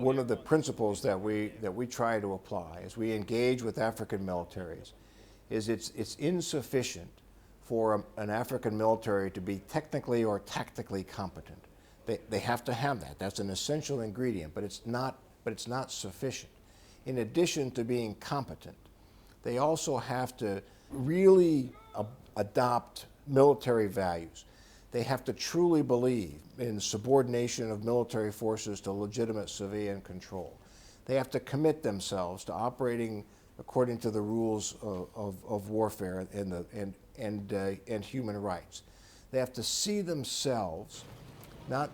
one of the principles that we try to apply as we engage with African militaries is it's insufficient for an African military to be technically or tactically competent. They have to have that. That's an essential ingredient, but it's not sufficient. In addition to being competent, they also have to really adopt military values. They have to truly believe in subordination of military forces to legitimate civilian control. They have to commit themselves to operating according to the rules of warfare and human rights. They have to see themselves not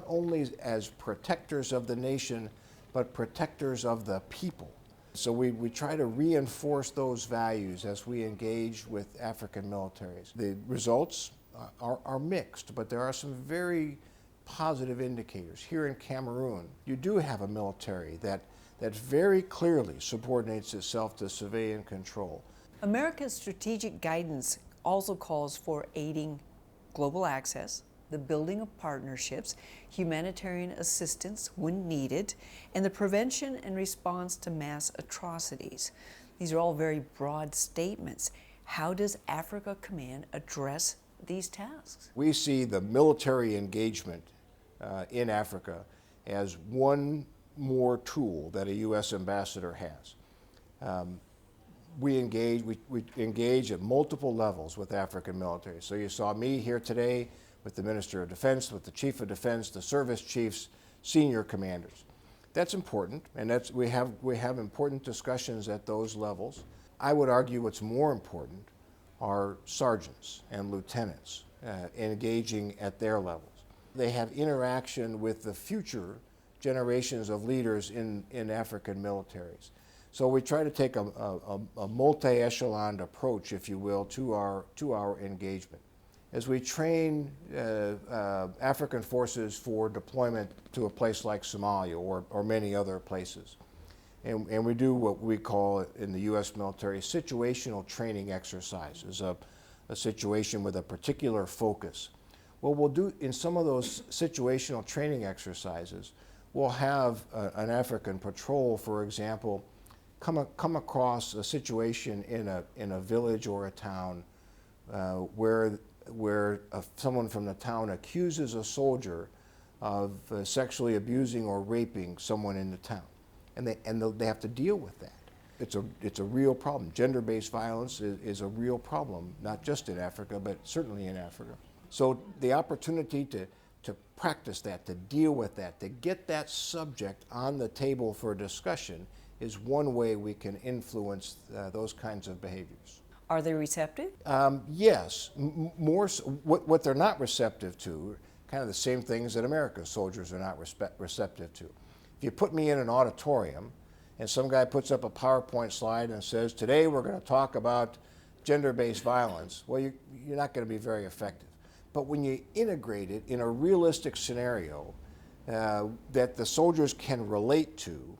only as protectors of the nation, but protectors of the people. So we try to reinforce those values as we engage with African militaries. The results are mixed, but there are some very positive indicators. Here in Cameroon, you do have a military that very clearly subordinates itself to civilian control. America's strategic guidance also calls for aiding global access, the building of partnerships, humanitarian assistance when needed, and the prevention and response to mass atrocities. These are all very broad statements. How does Africa Command address these tasks? We see the military engagement in Africa as one more tool that a U.S. ambassador has. We engage at multiple levels with African military. So you saw me here today with the Minister of Defense, with the Chief of Defense, the service chiefs, senior commanders. That's important, and we have important discussions at those levels. I would argue what's more important are sergeants and lieutenants engaging at their levels. They have interaction with the future generations of leaders in African militaries. So we try to take a multi-echelon approach, if you will, to our engagement. As we train African forces for deployment to a place like Somalia or many other places, and we do what we call in the U.S. military situational training exercises, a situation with a particular focus. What we'll do in some of those situational training exercises, we'll have an African patrol, for example, come across a situation in a village or a town where someone from the town accuses a soldier of sexually abusing or raping someone in the town, and they have to deal with that. It's a real problem. Gender-based violence is a real problem, not just in Africa, but certainly in Africa. So the opportunity to practice that, to deal with that, to get that subject on the table for discussion is one way we can influence those kinds of behaviors. Are they receptive? Yes. More so, what they're not receptive to, kind of the same things that America's soldiers are not receptive to. If you put me in an auditorium and some guy puts up a PowerPoint slide and says, today we're going to talk about gender-based violence, well, you're not going to be very effective. But when you integrate it in a realistic scenario that the soldiers can relate to,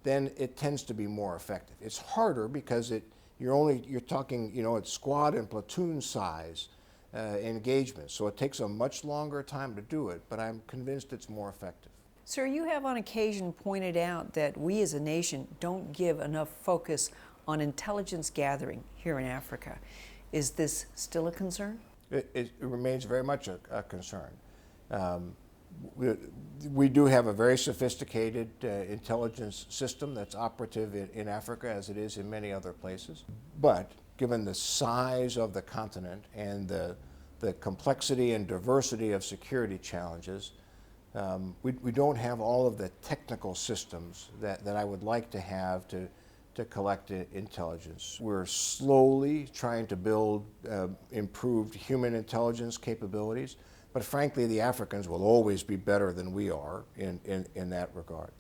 then it tends to be more effective. It's harder because you're talking, it's squad and platoon size engagement, so it takes a much longer time to do it, but I'm convinced it's more effective. Sir, you have on occasion pointed out that we as a nation don't give enough focus on intelligence gathering here in Africa. Is this still a concern? It remains very much a concern. We do have a very sophisticated intelligence system that's operative in Africa as it is in many other places. But given the size of the continent and the complexity and diversity of security challenges, we don't have all of the technical systems that I would like to have to collect intelligence. We're slowly trying to build improved human intelligence capabilities. But frankly, the Africans will always be better than we are in that regard.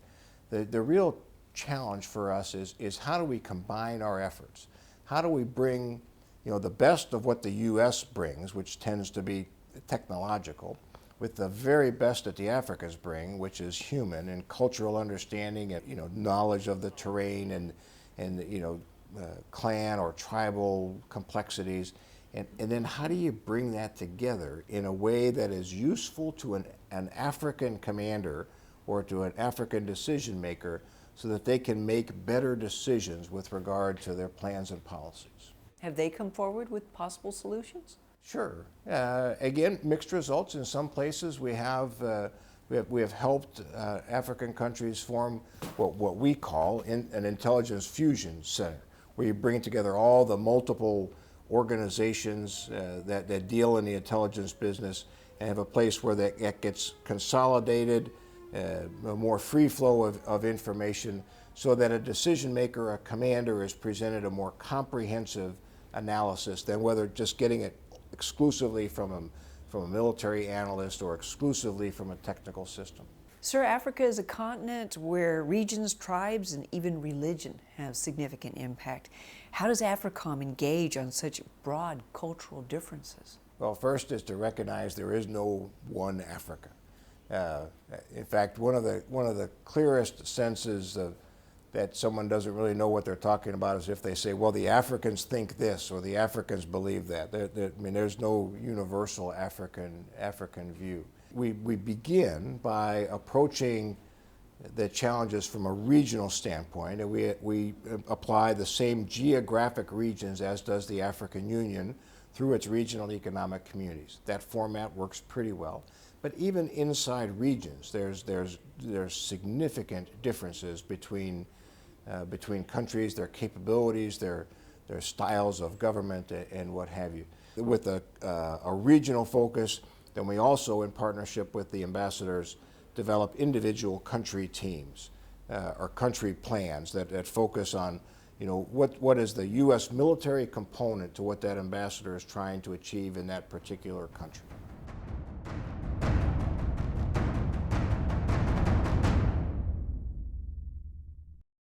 The real challenge for us is how do we combine our efforts? How do we bring the best of what the U.S. brings, which tends to be technological, with the very best that the Africans bring, which is human and cultural understanding and knowledge of the terrain and clan or tribal complexities. And then how do you bring that together in a way that is useful to an African commander or to an African decision maker so that they can make better decisions with regard to their plans and policies. Have they come forward with possible solutions? Sure. Again, mixed results. In some places, we have helped African countries form what we call an intelligence fusion center, where you bring together all the multiple organizations that deal in the intelligence business and have a place where that gets consolidated, a more free flow of information, so that a decision maker, a commander, is presented a more comprehensive analysis than whether just getting it exclusively from a military analyst or exclusively from a technical system. Sir, Africa is a continent where regions, tribes, and even religion have significant impact. How does AFRICOM engage on such broad cultural differences? Well, first is to recognize there is no one Africa. In fact, one of the clearest senses that someone doesn't really know what they're talking about is if they say, well, the Africans think this or the Africans believe that. I mean, there's no universal African view. We begin by approaching the challenges from a regional standpoint, and we apply the same geographic regions as does the African Union through its regional economic communities. That format works pretty well. But even inside regions, there's significant differences between countries, their capabilities, their styles of government, and what have you. With a regional focus, then we also, in partnership with the ambassadors, develop individual country teams or country plans that focus on, what is the U.S. military component to what that ambassador is trying to achieve in that particular country.